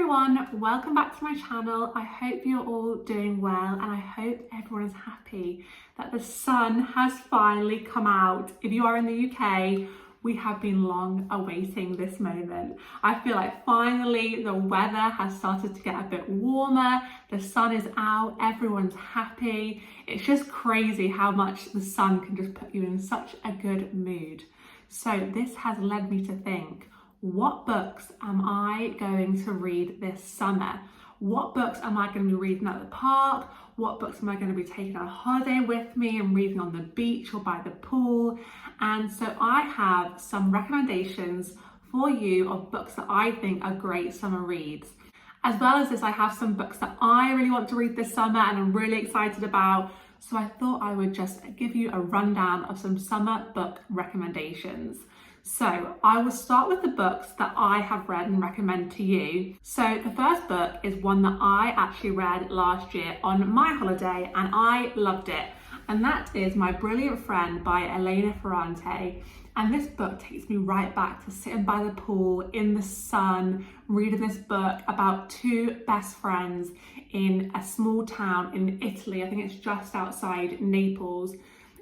everyone, welcome back to my channel. I hope you're all doing well and I hope everyone is happy that the sun has finally come out. If you are in the UK, we have been long awaiting this moment. I feel like finally the weather has started to get a bit warmer, the sun is out, everyone's happy. It's just crazy how much the sun can just put you in such a good mood. So this has led me to think, what books am I going to read this summer? What books am I going to be reading at the park? What books am I going to be taking on holiday with me and reading on the beach or by the pool? And so I have some recommendations for you of books that I think are great summer reads. As well as this, I have some books that I really want to read this summer and I'm really excited about. So I thought I would just give you a rundown of some summer book recommendations. So I will start with the books that I have read and recommend to you. So the first book is one that I actually read last year on my holiday and I loved it. And that is My Brilliant Friend by Elena Ferrante. And this book takes me right back to sitting by the pool in the sun, reading this book about two best friends in a small town in Italy. I think it's just outside Naples.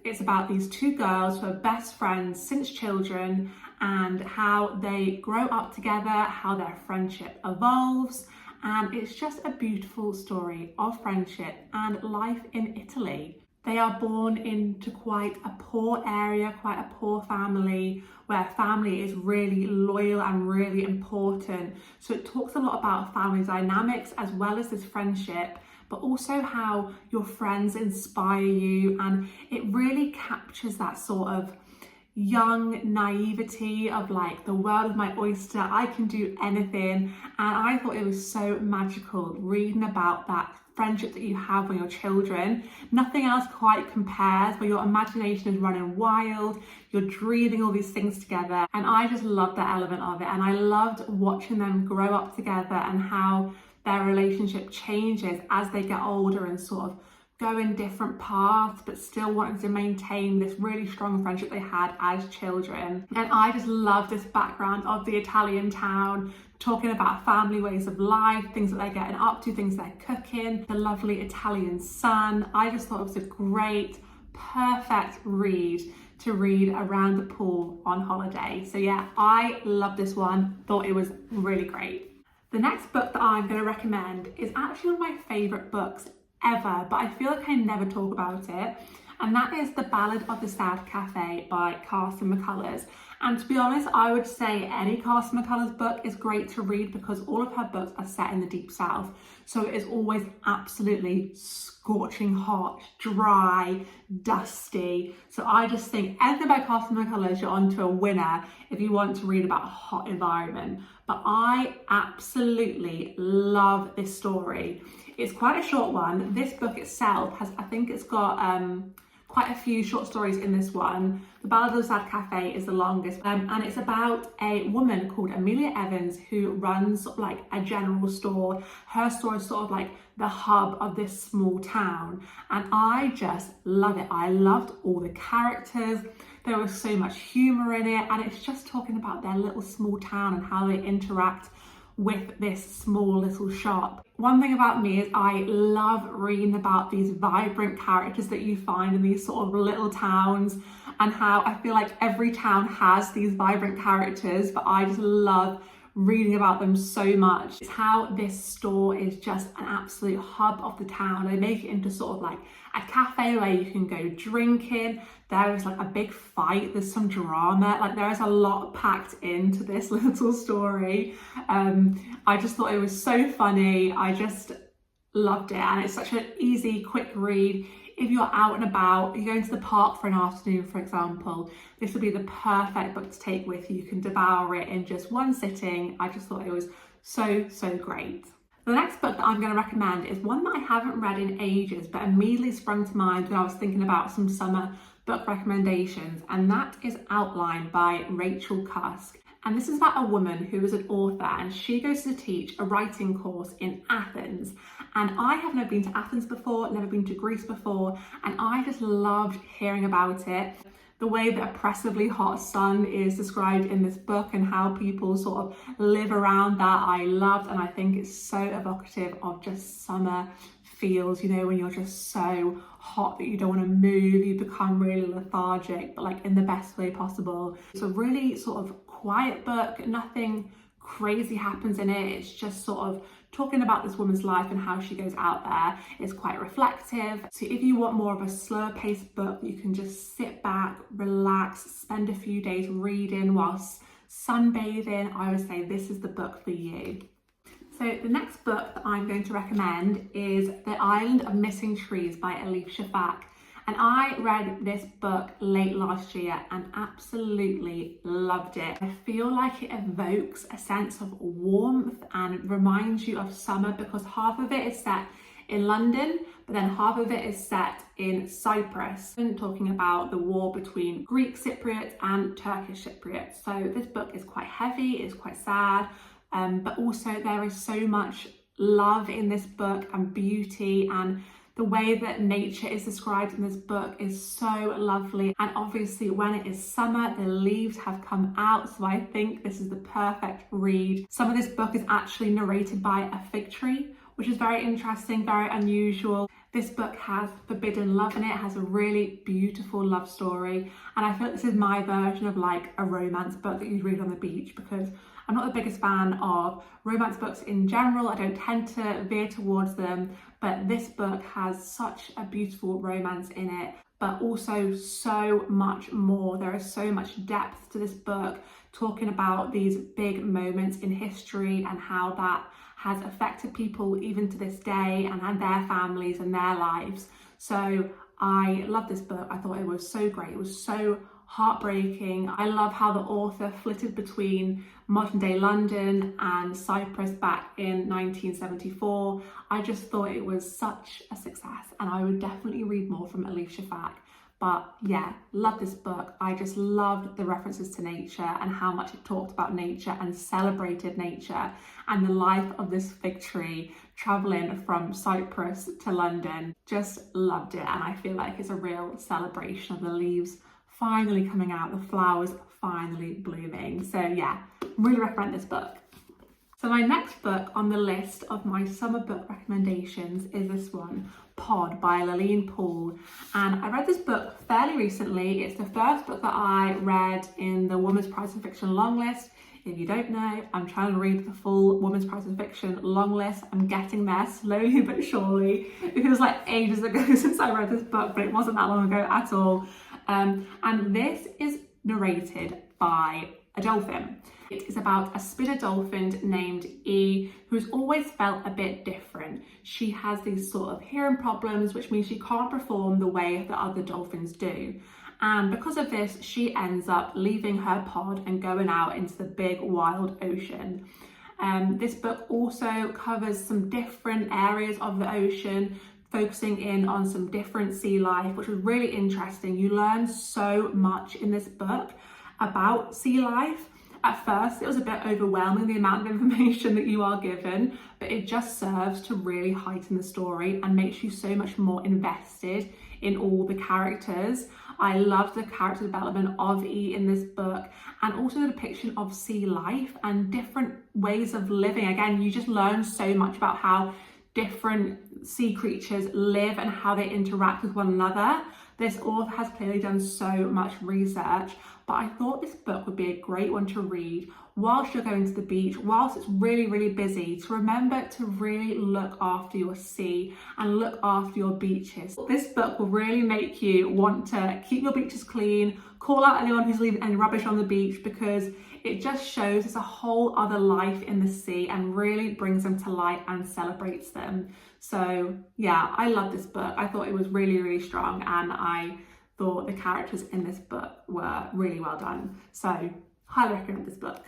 It's about these two girls who are best friends since children and how they grow up together, how their friendship evolves. And it's just a beautiful story of friendship and life in Italy. They are born into quite a poor area, quite a poor family, where family is really loyal and really important. So it talks a lot about family dynamics as well as this friendship, but also how your friends inspire you, and it really captures that sort of young naivety of like, the world is my oyster, I can do anything. And I thought it was so magical reading about that friendship that you have when you're children. Nothing else quite compares, where your imagination is running wild, you're dreaming all these things together. And I just loved that element of it. And I loved watching them grow up together and how their relationship changes as they get older and sort of go in different paths, but still wanting to maintain this really strong friendship they had as children. And I just love this background of the Italian town, talking about family ways of life, things that they're getting up to, things they're cooking, the lovely Italian sun. I just thought it was a great, perfect read to read around the pool on holiday. So yeah, I love this one, thought it was really great. The next book that I'm going to recommend is actually one of my favourite books ever, but I feel like I never talk about it, and that is The Ballad of the Sad Cafe by Carson McCullers. And to be honest, I would say any Carson McCullers book is great to read because all of her books are set in the Deep South, so it is always absolutely scorching hot, dry, dusty. So I just think anything by Carson McCullers, you're onto a winner if you want to read about a hot environment. But I absolutely love this story. It's quite a short one. This book itself has, I think it's got quite a few short stories in this one. The Ballad of Sad Cafe is the longest, and it's about a woman called Amelia Evans who runs like a general store. Her store is sort of like the hub of this small town, and I just love it. I loved all the characters. There was so much humour in it, and it's just talking about their little small town and how they interact with this small little shop. One thing about me is I love reading about these vibrant characters that you find in these sort of little towns, and how I feel like every town has these vibrant characters, but I just love reading about them so much. It's how this store is just an absolute hub of the town. They make it into sort of like a cafe where you can go drinking. There is like a big fight, there's some drama, like there is a lot packed into this little story. I just thought it was so funny. I just loved it, and it's such an easy, quick read. If you're out and about, you're going to the park for an afternoon, for example, this would be the perfect book to take with you. You can devour it in just one sitting. I just thought it was so great. The next book that I'm going to recommend is one that I haven't read in ages, but immediately sprung to mind when I was thinking about some summer book recommendations, and that is Outline by Rachel Cusk. And this is about a woman who is an author, and she goes to teach a writing course in Athens. And I have never been to Athens before, never been to Greece before, and I just loved hearing about it. the way the oppressively hot sun is described in this book and how people sort of live around that, I loved. And I think it's so evocative of just summer feels, you know, when you're just so hot that you don't want to move, you become really lethargic, but like in the best way possible. It's a really sort of quiet book, nothing crazy happens in it. It's just sort of talking about this woman's life and how she goes out there. It's quite reflective. So if you want more of a slower paced book, you can just sit back, relax, spend a few days reading whilst sunbathing, I would say this is the book for you. So the next book that I'm going to recommend is The Island of Missing Trees by Elif Shafak. And I read this book late last year and absolutely loved it. I feel like it evokes a sense of warmth and reminds you of summer because half of it is set in London, but then half of it is set in Cyprus. I'm talking about the war between Greek Cypriots and Turkish Cypriots. So this book is quite heavy, it's quite sad, but also there is so much love in this book and beauty, and the way that nature is described in this book is so lovely. And obviously when it is summer, the leaves have come out, so I think this is the perfect read. Some of this book is actually narrated by a fig tree, which is very interesting, very unusual. This book has forbidden love in it. It has a really beautiful love story. And I feel like this is my version of like a romance book that you'd read on the beach, because I'm not the biggest fan of romance books in general. I don't tend to veer towards them, but this book has such a beautiful romance in it, but also so much more. There is so much depth to this book, talking about these big moments in history and how that has affected people even to this day and their families and their lives. So I love this book. I thought it was so great. It was so heartbreaking. I love how the author flitted between modern day London and Cyprus back in 1974. I just thought it was such a success and I would definitely read more from Elif Shafak. But yeah, love this book. I just loved the references to nature and how much it talked about nature and celebrated nature and the life of this fig tree traveling from Cyprus to London. Just loved it, and I feel like it's a real celebration of the leaves finally coming out, the flowers finally blooming. So yeah, really recommend this book. So my next book on the list of my summer book recommendations is this one, Pod by Laline Poole. And I read this book fairly recently. It's the first book that I read in the Women's Prize in Fiction long list. If you don't know, I'm trying to read the full Women's Prize in Fiction long list. I'm getting there slowly but surely. It feels like ages ago since I read this book, but it wasn't that long ago at all. And this is narrated by a dolphin. It is about a spinner dolphin named E, who's always felt a bit different. She has these sort of hearing problems, which means she can't perform the way that other dolphins do. And because of this, she ends up leaving her pod and going out into the big wild ocean. This book also covers some different areas of the ocean, focusing in on some different sea life, which was really interesting. You learn so much in this book about sea life. At first, it was a bit overwhelming, the amount of information that you are given, but it just serves to really heighten the story and makes you so much more invested in all the characters. I loved the character development of E in this book, and also the depiction of sea life and different ways of living. Again, you just learn so much about how different sea creatures live and how they interact with one another. This author has clearly done so much research, but I thought this book would be a great one to read whilst you're going to the beach, whilst it's really, really busy, to remember to really look after your sea and look after your beaches. This book will really make you want to keep your beaches clean, call out anyone who's leaving any rubbish on the beach, because it just shows there's a whole other life in the sea and really brings them to light and celebrates them. So yeah, I love this book. I thought it was really, really strong, and I thought the characters in this book were really well done. So highly recommend this book.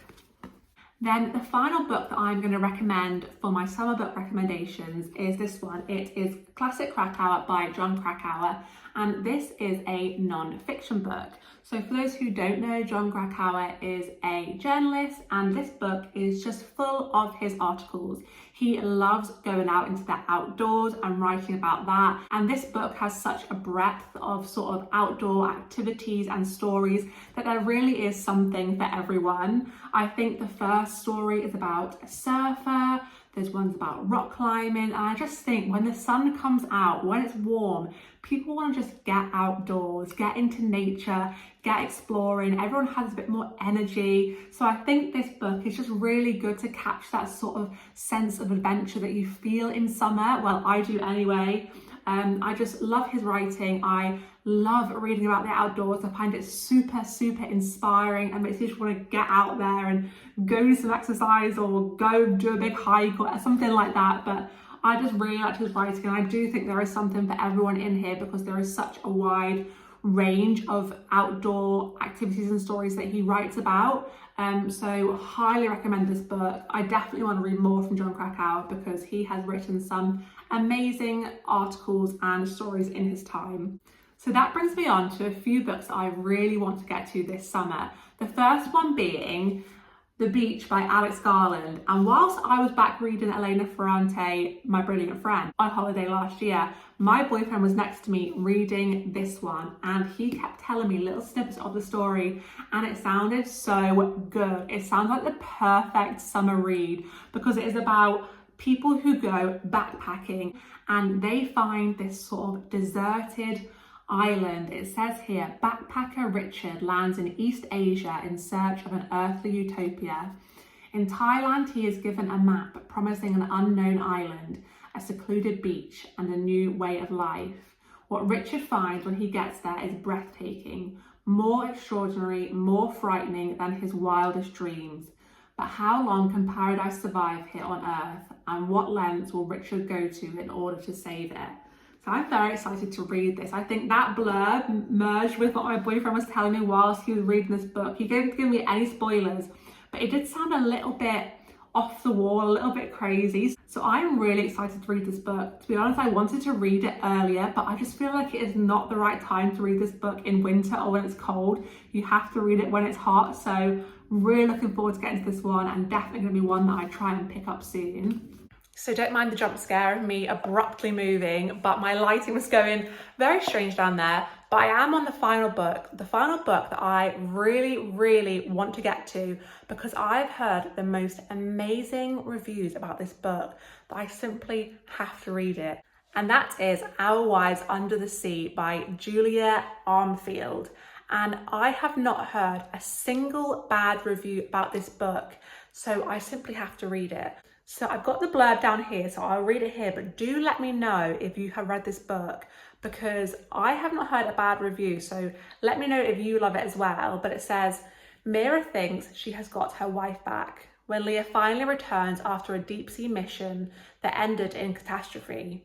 Then the final book that I'm going to recommend for my summer book recommendations is this one. It is Classic Krakauer by John Krakauer. and this is a non-fiction book. So for those who don't know, Jon Krakauer is a journalist, and this book is just full of his articles. He loves going out into the outdoors and writing about that, and this book has such a breadth of sort of outdoor activities and stories that there really is something for everyone. I think the first story is about a surfer, there's ones about rock climbing, and I just think when the sun comes out, when it's warm, people want to just get outdoors, get into nature, get exploring. Everyone has a bit more energy. So I think this book is just really good to catch that sort of sense of adventure that you feel in summer. Well, I do anyway. I just love his writing. I love reading about the outdoors. I find it super, super inspiring and makes you just want to get out there and go do some exercise or go do a big hike or something like that. But I just really like his writing, and I do think there is something for everyone in here because there is such a wide range of outdoor activities and stories that he writes about. So highly recommend this book. I definitely want to read more from Jon Krakauer because he has written some amazing articles and stories in his time. So that brings me on to a few books that I really want to get to this summer. The first one being The Beach by Alex Garland. And whilst I was back reading Elena Ferrante, My Brilliant Friend, on holiday last year, my boyfriend was next to me reading this one, and he kept telling me little snippets of the story, and it sounded so good. It sounds like the perfect summer read because it is about people who go backpacking and they find this sort of deserted island. It says here, backpacker Richard lands in East Asia in search of an earthly utopia. In Thailand, he is given a map promising an unknown island, a secluded beach, and a new way of life. What Richard finds when he gets there is breathtaking, more extraordinary, more frightening than his wildest dreams. But how long can paradise survive here on Earth, and what lengths will Richard go to in order to save it? So I'm very excited to read this. I think that blurb merged with what my boyfriend was telling me whilst he was reading this book. He didn't give me any spoilers, but it did sound a little bit off the wall, a little bit crazy. So I'm really excited to read this book. To be honest, I wanted to read it earlier, but I just feel like it is not the right time to read this book in winter or when it's cold. You have to read it when it's hot. So really looking forward to getting to this one, and definitely going to be one that I try and pick up soon. So don't mind the jump scare of me abruptly moving, but my lighting was going very strange down there. But I am on the final book that I really, really want to get to because I've heard the most amazing reviews about this book that I simply have to read it. And that is Our Wives Under the Sea by Julia Armfield. And I have not heard a single bad review about this book, so I simply have to read it. So I've got the blurb down here, so I'll read it here, but do let me know if you have read this book because I have not heard a bad review. So let me know if you love it as well. But it says, Mira thinks she has got her wife back when Leah finally returns after a deep sea mission that ended in catastrophe.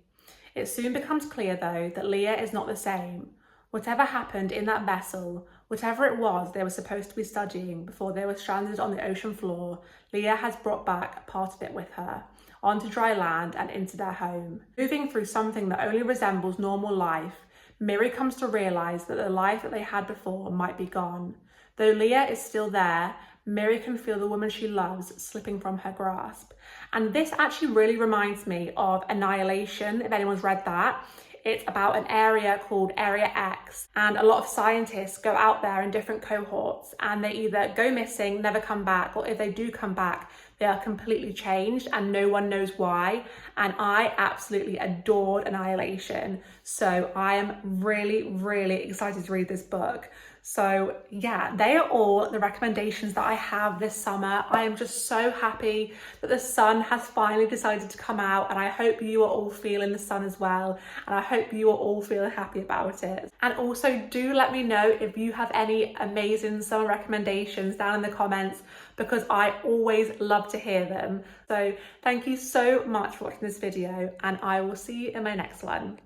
It soon becomes clear though that Leah is not the same. Whatever happened in that vessel, whatever it was they were supposed to be studying before they were stranded on the ocean floor, Leah has brought back a part of it with her, onto dry land and into their home. Moving through something that only resembles normal life, Miri comes to realise that the life that they had before might be gone. Though Leah is still there, Miri can feel the woman she loves slipping from her grasp. And this actually really reminds me of Annihilation, if anyone's read that. It's about an area called Area X, and a lot of scientists go out there in different cohorts and they either go missing, never come back, or if they do come back, they are completely changed and no one knows why. And I absolutely adored Annihilation. So I am really, really excited to read this book. So yeah, they are all the recommendations that I have this summer. I am just so happy that the sun has finally decided to come out, and I hope you are all feeling the sun as well. And I hope you are all feeling happy about it. And also do let me know if you have any amazing summer recommendations down in the comments, because I always love to hear them. So thank you so much for watching this video, and I will see you in my next one.